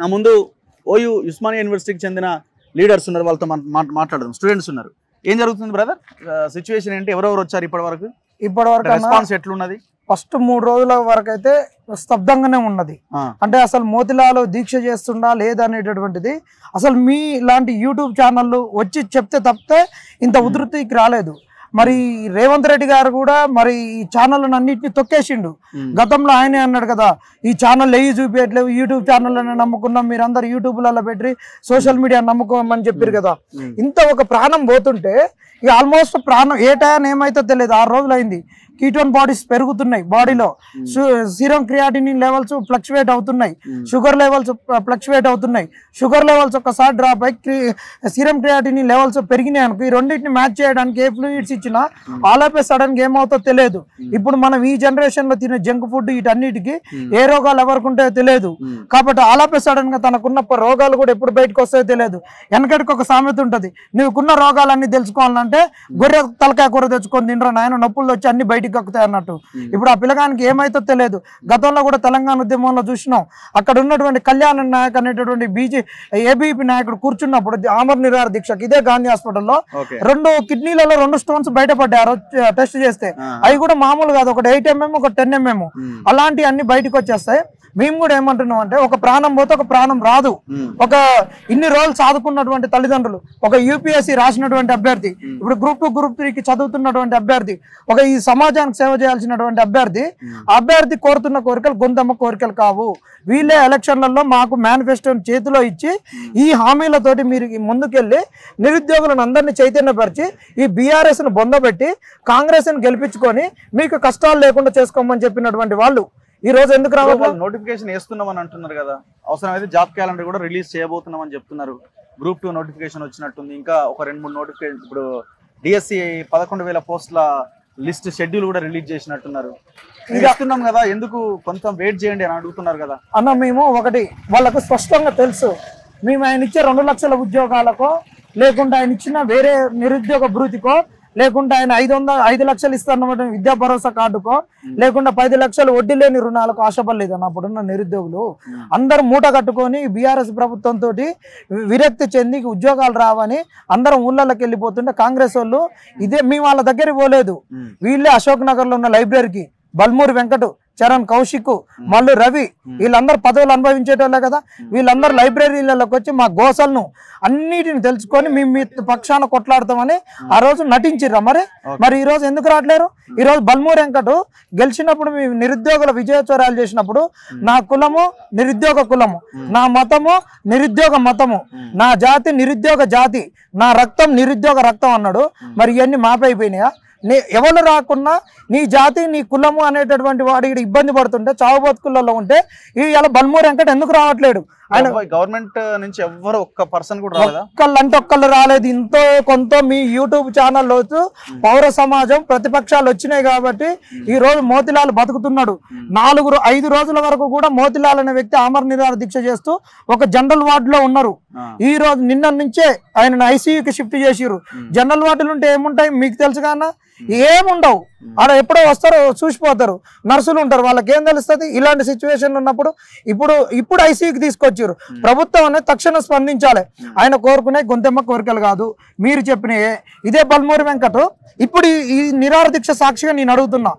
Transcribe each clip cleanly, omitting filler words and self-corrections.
నా ముందు ఓయూ ఉస్మానియా యూనివర్సిటీకి చెందిన లీడర్స్ ఉన్నారు, వాళ్ళతో మాట్లాడదాం. స్టూడెంట్స్ ఉన్నారు. ఏం జరుగుతుంది బ్రదర్? సిచ్యువేషన్ ఏంటి? ఎవరెవరు వచ్చారు ఇప్పటివరకు? రెస్పాన్స్ ఎట్లున్నది? ఫస్ట్ 3 రోజుల వరకు అయితే స్తబ్దంగానే ఉన్నది. అంటే అసలు మోతిలాల్ దీక్ష చేస్తుండా లేదనేటటువంటిది అసలు మీ లాంటి యూట్యూబ్ ఛానళ్ళు వచ్చి చెప్తే తప్పితే ఇంత ఉధృతికి రాలేదు. మరి రేవంత్ రెడ్డి గారు కూడా మరి ఈ ఛానళ్ళను అన్నింటినీ తొక్కేసిండు. గతంలో ఆయనే అన్నాడు కదా, ఈ ఛానల్ ఏవి చూపించట్లేవు, యూట్యూబ్ ఛానళ్ళని నమ్ముకున్నాం, మీరందరూ యూట్యూబ్లలో పెట్టి సోషల్ మీడియా నమ్ముకోమని చెప్పారు కదా. ఇంత ఒక ప్రాణం పోతుంటే ఇక ఆల్మోస్ట్ ప్రాణం ఏ టైం ఏమైతే తెలియదు. 6 రోజులు అయింది. కీటోన్ బాడీస్ పెరుగుతున్నాయి బాడీలో, సీరం క్రియాటినిన్ లెవెల్స్ ఫ్లక్చువేట్ అవుతున్నాయి, షుగర్ లెవెల్స్ ఫ్లక్చువేట్ అవుతున్నాయి. షుగర్ లెవెల్స్ ఒక్కసారి డ్రాప్ అయ్యి సీరం క్రియాటినిన్ లెవెల్స్ పెరిగినాయి అనుకో, ఈ రెండింటిని మ్యాచ్ చేయడానికి ఏ ఫ్లూయిడ్స్ ఇచ్చినా ఆల్ ఆఫ్ ఏ సడన్ గా ఏమవుతో తెలియదు. ఇప్పుడు మనం ఈ జనరేషన్ లో తినే జంక్ ఫుడ్ వీటన్నిటికీ ఏ రోగాలు ఎవరికి ఉంటాయో తెలియదు. కాబట్టి ఆల్ ఆఫ్ ఏ సడన్ గా తనకున్న రోగాలు కూడా ఎప్పుడు బయటకు వస్తాయో తెలియదు. వెనకటికి ఒక సామెత ఉంటది, నువ్వుకున్న రోగాలన్నీ తెలుసుకోవాలంటే గొర్రె తలకాయ కూర తెచ్చుకొని తినరా నాయన, నొప్పులు వచ్చి అన్ని బయటికి కక్కుతాయి అన్నట్టు. ఇప్పుడు ఆ పిల్లగానికి ఏమైతే తెలియదు. గతంలో కూడా తెలంగాణ ఉద్యమంలో చూసినాం, అక్కడ ఉన్నటువంటి కళ్యాణ నాయక్ అనేటటువంటి ఏబీపీ నాయకుడు కూర్చున్నప్పుడు ఆమర నిరాహార దీక్షకి ఇదే గాంధీ హాస్పిటల్లో 2 కిడ్నీలలో 2 స్టోన్స్ బయటపడ్డారు టెస్ట్ చేస్తే. అవి కూడా మామూలు కాదు, ఒకటి 8 mm ఒక 10 mm అలాంటివి అన్ని బయటకు వచ్చేస్తాయి. మేము కూడా ఏమంటున్నాం అంటే ఒక ప్రాణం పోతే ఒక ప్రాణం రాదు. ఒక ఇన్ని రోజులు చదువుకున్నటువంటి తల్లిదండ్రులు, ఒక యూపీఎస్సీ రాసినటువంటి అభ్యర్థి, ఇప్పుడు గ్రూప్ 2 గ్రూప్ 3కి చదువుతున్నటువంటి అభ్యర్థి, ఒక ఈ సమాజానికి సేవ చేయాల్సినటువంటి అభ్యర్థి కోరుతున్న కోరికలు గొంతమ్మ కోరికలు కావు. వీళ్ళే ఎలక్షన్లలో మాకు మేనిఫెస్టోని చేతిలో ఇచ్చి ఈ హామీలతోటి మీరు ముందుకెళ్ళి నిరుద్యోగులను అందరినీ చైతన్యపరిచి ఈ బీఆర్ఎస్ ను బొందబెట్టి కాంగ్రెస్ ని గెలిపించుకొని మీకు కష్టాలు లేకుండా చేసుకోమని చెప్పినటువంటి వాళ్ళు ఈ రోజు ఎందుకు రావాలి? నోటిఫికేషన్ వేస్తున్నామని అంటున్నారు కదా, అవసరమైతే జాబ్ క్యాలెండర్ కూడా రిలీజ్ చేయబోతున్నామని చెప్తున్నారు. గ్రూప్ 2 నోటిఫికేషన్ వచ్చినట్టుంది, ఇంకా ఒక 2-3 నోటిఫికేషన్. ఇప్పుడు డిఎస్సి 11,000 పోస్టుల లిస్ట్ షెడ్యూల్ కూడా రిలీజ్ చేసినట్టున్నారు. ఇస్తున్నాం కదా, ఎందుకు కొంత వెయిట్ చేయండి అని అడుగుతున్నారు కదా అన్న. మేము ఒకటి వాళ్ళకు స్పష్టంగా తెలుసు, మేము ఆయన ఇచ్చే 2 లక్షల ఉద్యోగాలకో, లేకుంటే ఆయన ఇచ్చిన వేరే నిరుద్యోగ భృతికో, లేకుంటే ఆయన 5 లక్షలు ఇస్తున్న విద్యా భరోసా కార్డుకో, లేకుంటే 10 లక్షలు వడ్డీ లేని రుణాలకు ఆశపడలేదు అన్న. అప్పుడున్న నిరుద్యోగులు అందరూ మూట కట్టుకొని బీఆర్ఎస్ ప్రభుత్వంతో విరక్తి చెంది ఉద్యోగాలు రావని అందరం ఊళ్ళలోకి వెళ్ళిపోతుంటే కాంగ్రెస్ వాళ్ళు ఇదే మేము వాళ్ళ దగ్గరికి పోలేదు. వీళ్ళే అశోక్ నగర్ లో ఉన్న లైబ్రరీకి బల్మూరి వెంకటు, చరణ్ కౌశిక్, మల్లు రవి వీళ్ళందరూ పదవులు అనుభవించేటోళ్ళే కదా. వీళ్ళందరూ లైబ్రరీలలోకి వచ్చి మా గోసలను అన్నిటిని తెలుసుకొని మేము మీ పక్షాన కొట్లాడతామని ఆ రోజు నటించిర్రా. మరి ఈ రోజు ఎందుకు రావట్లేరు? ఈ రోజు బల్మూరి వెంకటు గెలిచినప్పుడు మీ నిరుద్యోగుల విజయోత్సవాలు చేసినప్పుడు నా కులము నిరుద్యోగ కులము, నా మతము నిరుద్యోగ మతము, నా జాతి నిరుద్యోగ జాతి, నా రక్తం నిరుద్యోగ రక్తం అన్నాడు. మరి ఇవన్నీ మాపైపోయినాయా? ఎవరు రాకున్నా నీ జాతి నీ కులము అనేటటువంటి వాడు ఇక్కడ ఇబ్బంది పడుతుంటే చావు బతుకులలో ఉంటే ఇలా బల్మూరి వెంకట ఎందుకు రావట్లేడు? ఆయన గవర్నమెంట్ నుంచి ఎవరు ఒక్క పర్సన్ కూడా రాలేదా? ఒక్కళ్ళు రాలేదు. ఇంతో కొంత మీ యూట్యూబ్ ఛానల్లో పౌర సమాజం ప్రతిపక్షాలు వచ్చినాయి కాబట్టి ఈ రోజు మోతిలాల్ బతుకుతున్నాడు. 4-5 రోజుల వరకు కూడా మోతిలాల్ అనే వ్యక్తి ఆమర నిరాహార దీక్ష చేస్తూ ఒక జనరల్ వార్డులో ఉన్నారు. ఈ రోజు నిన్న నుంచే ఆయన ఐసీయూకి షిఫ్ట్ చేసిరు. జనరల్ వార్డులు ఉంటే ఏముంటాయి మీకు తెలుసు కదా, ఏముండవు. ఆడ ఎప్పుడో వస్తారు చూసిపోతారు, నర్సులు ఉంటారు, వాళ్ళకి ఏం తెలుస్తుంది ఇలాంటి సిచ్యువేషన్ ఉన్నప్పుడు. ఇప్పుడు ఐసీయూకి తీసుకొచ్చారు. ప్రభుత్వం అనేది తక్షణం స్పందించాలి. ఆయన కోరుకునే గొంతెమ్మ కోరికలు కాదు, మీరు చెప్పినయే. ఇదే బల్మూరి వెంకటు ఇప్పుడు ఈ నిరాహార దీక్ష సాక్షిగా నేను అడుగుతున్నా,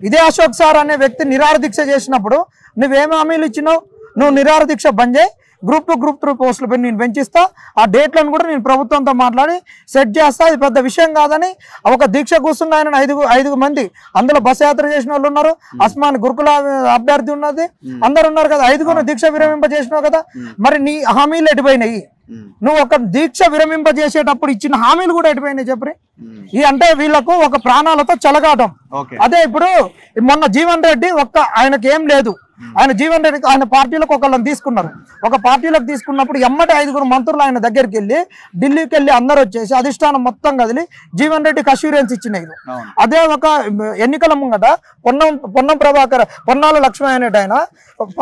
ఇదే అశోక్ సార్ అనే వ్యక్తి నిరాహార దీక్ష చేసినప్పుడు నువ్వేమి హామీలు ఇచ్చినావు? నువ్వు నిరాహార దీక్ష బంద్ చేయి, గ్రూప్ 2 గ్రూప్ 3 పోస్టులు నేను పెంచిస్తా, ఆ డేట్లను కూడా నేను ప్రభుత్వంతో మాట్లాడి సెట్ చేస్తా, అది పెద్ద విషయం కాదని ఒక దీక్ష కూర్చున్న ఆయన 5 మంది, అందులో బస్ యాత్ర చేసిన వాళ్ళు ఉన్నారు, అస్మాన్ గురుకుల అభ్యర్థి ఉన్నది, అందరు ఉన్నారు కదా. 5 దీక్ష విరమింపజేసినావు కదా. మరి నీ హామీలు ఎటుపోయినాయి? నువ్వు ఒక దీక్ష విరమింపజేసేటప్పుడు ఇచ్చిన హామీలు కూడా ఎటుపోయినాయి చెప్పరి? ఈ అంటే వీళ్ళకు ఒక ప్రాణాలతో చెలగాటం. అదే ఇప్పుడు మొన్న జీవన్ రెడ్డి ఆయనకి ఏం లేదు, ఆయన జీవన్ రెడ్డి ఆయన పార్టీలకు ఒకళ్ళని తీసుకున్నారు. ఒక పార్టీలకు తీసుకున్నప్పుడు ఎమ్మటి 5 మంత్రులు ఆయన దగ్గరికి వెళ్ళి ఢిల్లీకి వెళ్ళి అందరూ వచ్చేసి అధిష్టానం మొత్తం కదిలి జీవన్ రెడ్డికి అష్యూరెన్స్ ఇచ్చినాయి. అదే ఒక ఎన్నికల ముంగట పొన్నం ప్రభాకర్, పొన్నాల లక్ష్మణ్ అనేట ఆయన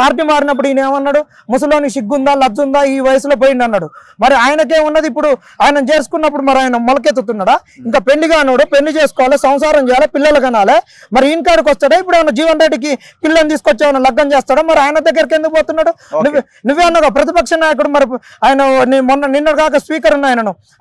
పార్టీ మారినప్పుడు ఈయన ఏమన్నాడు, ముసలోని సిగ్గుందా లజ్జుందా ఈ వయసులో పోయింది అన్నాడు. మరి ఆయనకే ఉన్నది ఇప్పుడు ఆయన చేసుకున్నప్పుడు మరి ఆయన మొలకెత్తుతున్నాడా? ఇంకా పెళ్లి కానోడు పెళ్లి చేసుకోవాలి, సంసారం చేయాలి, పిల్లలు కనాలి. మరి ఈయనకాడికి వస్తాడా? ఇప్పుడు ఏమన్నా జీవన్ రెడ్డికి పిల్లని తీసుకొచ్చేమన్నా లగ్గం పని చేస్తాడు, మరి ఆయన దగ్గరికి ఎందుకు పోతున్నాడు? నువ్వే అన్నావు ప్రతిపక్ష నాయకుడు, మరి ఆయన నిన్న కాక స్పీకర్ ఉన్న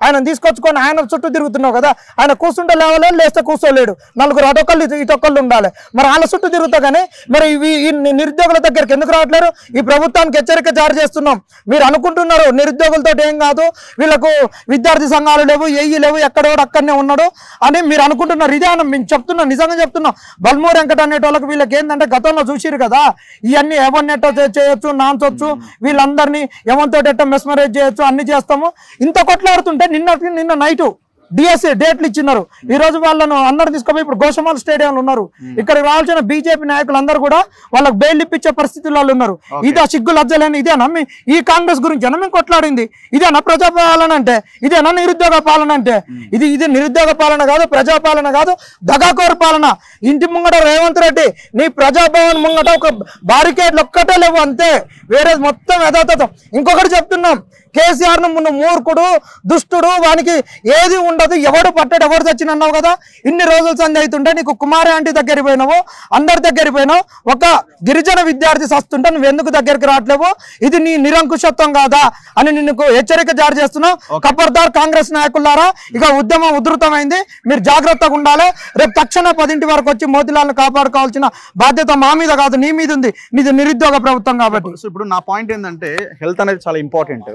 ఆయన తీసుకొచ్చుకొని ఆయన చుట్టూ తిరుగుతున్నావు కదా. ఆయన కూర్చుంటే లేవలేదు, లేస్తే కూర్చోలేడు, నలుగురు అటొక్కళ్ళు ఇటొక్కళ్ళు ఉండాలి, మరి వాళ్ళ చుట్టూ తిరుగుతా. కానీ మరి ఈ నిరుద్యోగుల దగ్గరికి ఎందుకు రావట్లేరు? ఈ ప్రభుత్వానికి హెచ్చరిక జారీ చేస్తున్నాం. మీరు అనుకుంటున్నారు నిరుద్యోగులతో ఏం కాదు, వీళ్ళకు విద్యార్థి సంఘాలు లేవు, ఏఈ లేవు, ఎక్కడోడు అక్కడనే ఉన్నాడు అని మీరు అనుకుంటున్నారు. ఇదే మేము చెప్తున్నాం, నిజంగా చెప్తున్నాం. బల్మూర్ వెంకట అనేటోళ్ళకి వీళ్ళకి ఏంటంటే గతంలో చూసిరు కదా, ఇవన్నీ ఎవరిని ఎట్టో చేయొచ్చు, నాన్సొచ్చు, వీళ్ళందరినీ ఎవరితో ఎట్టో మెస్మరైజ్ చేయొచ్చు, అన్ని చేస్తాము. ఇంత కొట్లాడుతుంటే నిన్న నైటు డిఎస్సి డేట్లు ఇచ్చినారు. ఈ రోజు వాళ్ళను అందరు తీసుకుపోయి ఇప్పుడు గోషమాల్ స్టేడియంలో ఉన్నారు. ఇక్కడికి రావాల్సిన బీజేపీ నాయకులు అందరూ కూడా వాళ్ళకి బెయిల్ ఇప్పించే పరిస్థితుల్లో ఉన్నారు. ఇదే సిగ్గు లజ్జలేని ఇదేనా ఈ కాంగ్రెస్ గురించి మేము కొట్లాడింది? ఇదేనా ప్రజాపాలన అంటే? ఇదేనా నిరుద్యోగ పాలన అంటే? ఇది నిరుద్యోగ పాలన కాదు, ప్రజాపాలన కాదు, దగాకోరు పాలన. ఇంటి ముంగట రేవంత్ రెడ్డి నీ ప్రజాభవన్ ముంగట ఒక బారికేడ్లు ఒక్కటే లేవు, అంతే, వేరే మొత్తం యథాతథం. ఇంకొకటి చెప్తున్నాం, కేసీఆర్ ను మూర్ఖుడు, దుష్టుడు, వానికి ఏది ఉండదు, ఎవడు పట్టాడు, ఎవరు తెచ్చిన అన్నావు కదా. ఇన్ని రోజులు సంధి అవుతుంటే నీకు కుమారి ఆంటీ దగ్గర పోయినావు, అందరి దగ్గర పోయినావు, ఒక గిరిజన విద్యార్థి సస్తుంటే నువ్వు ఎందుకు దగ్గరికి రావట్లేవు? ఇది నీ నిరంకుశత్వం కాదా అని నిన్ను హెచ్చరిక జారీ చేస్తున్నావు. ఖబర్దార్ కాంగ్రెస్ నాయకులారా, ఇక ఉద్యమం ఉధృతమైంది, మీరు జాగ్రత్తగా ఉండాలి. రేపు తక్షణ 10 వరకు వచ్చి మోతిలాల్ని కాపాడుకోవాల్సిన బాధ్యత మా మీద కాదు, నీ మీద ఉంది. నీది నిరుద్యోగ ప్రభుత్వం కాబట్టి. ఇప్పుడు నా పాయింట్ ఏంటంటే హెల్త్ అనేది చాలా ఇంపార్టెంట్.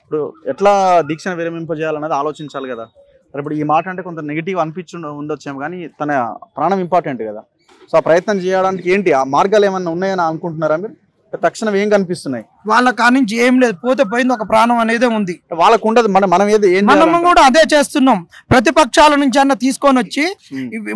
ఇప్పుడు ఎట్లా దీక్షను విరమింపజేయాలన్నది ఆలోచించాలి కదా. ఇప్పుడు ఈ మాట అంటే కొంత నెగిటివ్ ఉండొచ్చేమో, కానీ తన ప్రాణం ఇంపార్టెంట్ కదా. సో ఆ ప్రయత్నం చేయడానికి ఏంటి ఆ మార్గాలు ఏమన్నా ఉన్నాయని అనుకుంటున్నారా మీరు? తక్షణం ఏం కనిపిస్తున్నాయి? వాళ్ళ కానించి ఏం లేదు, పోతే పోయింది, ఒక ప్రాణం అనేది ఉంది, వాళ్ళకు ఉండదు. మనం కూడా అదే చేస్తున్నాం. ప్రతిపక్షాల నుంచి అన్న తీసుకొని వచ్చి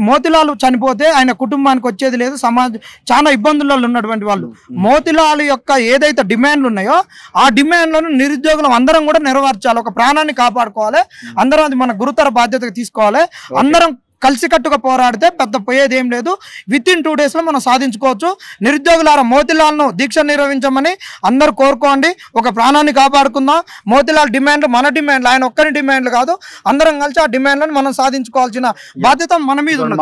మోతిలాల్ చనిపోతే ఆయన కుటుంబానికి వచ్చేది లేదు, సమాజం చాలా ఇబ్బందులలో ఉన్నటువంటి వాళ్ళు. మోతిలాల్ యొక్క ఏదైతే డిమాండ్లు ఉన్నాయో ఆ డిమాండ్లను నిరుద్యోగులు అందరం కూడా నెరవేర్చాలి. ఒక ప్రాణాన్ని కాపాడుకోవాలి, అందరం అది మన గురుతర బాధ్యతగా తీసుకోవాలి. అందరం కలిసికట్టుగా పోరాడితే పెద్ద పోయేది ఏం లేదు. విత్ ఇన్ 2 days లో మనం సాధించుకోవచ్చు. నిరుద్యోగులారా, మోతిలాల్ను దీక్ష నిర్వహించమని అందరూ కోరుకోండి. ఒక ప్రాణాన్ని కాపాడుకుందాం. మోతిలాల్ డిమాండ్లు మన డిమాండ్లు, ఆయన ఒక్కరి డిమాండ్లు కాదు, అందరం కలిసి ఆ డిమాండ్లను మనం సాధించుకోవాల్సిన బాధ్యత మన మీద ఉన్నది.